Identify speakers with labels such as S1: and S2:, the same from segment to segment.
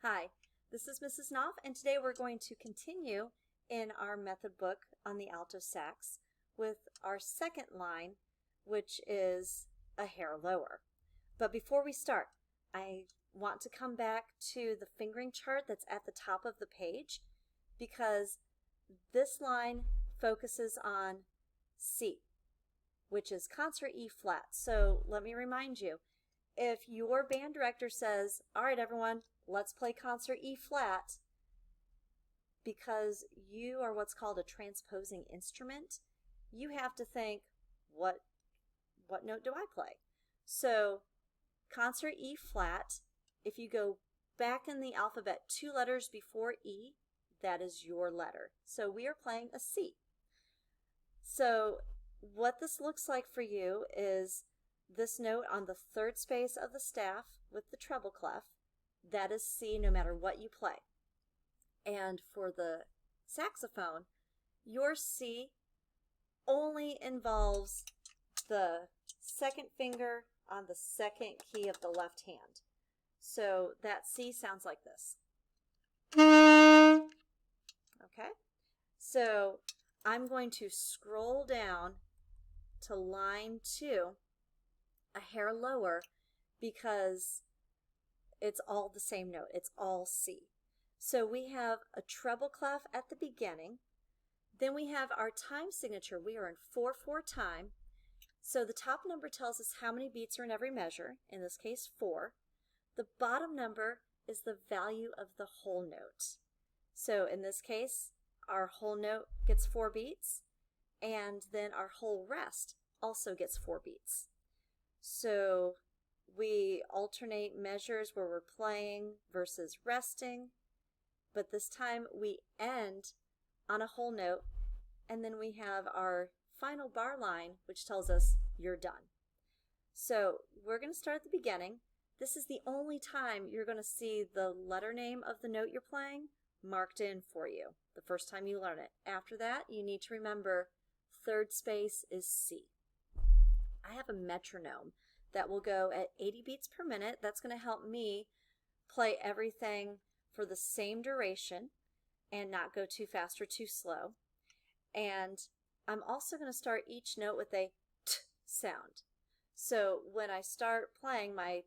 S1: Hi, this is Mrs. Knopf, and today we're going to continue in our method book on the alto sax with our second line, which is a hair lower. But before we start, I want to come back to the fingering chart that's at the top of the page, because this line focuses on C, which is concert E flat. So let me remind you, if your band director says, all right, everyone, let's play concert E flat, because you are what's called a transposing instrument, you have to think, what note do I play? So concert E flat, if you go back in the alphabet 2 letters before E, that is your letter. So we are playing a C. So what this looks like for you is this note on the 3rd space of the staff with the treble clef. That is C no matter what you play. And for the saxophone, your C only involves the 2nd finger on the 2nd key of the left hand. So that C sounds like this. Okay? So I'm going to scroll down to line 2, a hair lower, because it's all the same note. It's all C. So we have a treble clef at the beginning. Then we have our time signature. We are in 4/4 time. So the top number tells us how many beats are in every measure, in this case 4. The bottom number is the value of the whole note. So in this case, our whole note gets 4 beats, and then our whole rest also gets 4 beats. So we alternate measures where we're playing versus resting, but this time we end on a whole note, and then we have our final bar line, which tells us you're done. So we're going to start at the beginning. This is the only time you're going to see the letter name of the note you're playing marked in for you, the first time you learn it. After that, you need to remember 3rd space is C. I have a metronome that will go at 80 beats per minute. That's going to help me play everything for the same duration and not go too fast or too slow. And I'm also going to start each note with a t sound. So when I start playing, my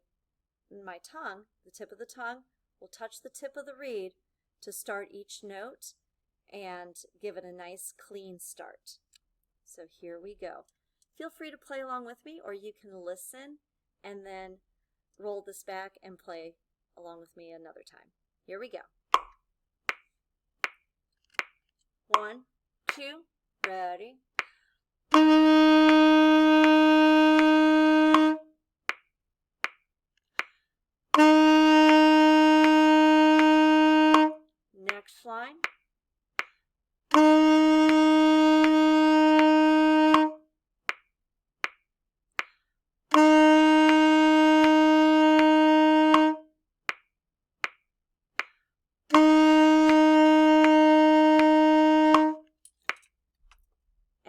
S1: tongue, the tip of the tongue, will touch the tip of the reed to start each note and give it a nice clean start. So here we go. Feel free to play along with me, or you can listen and then roll this back and play along with me another time. Here we go. 1, 2, ready. Next line.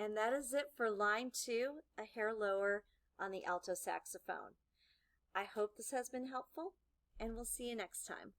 S1: And that is it for line 2, a hair lower on the alto saxophone. I hope this has been helpful, and we'll see you next time.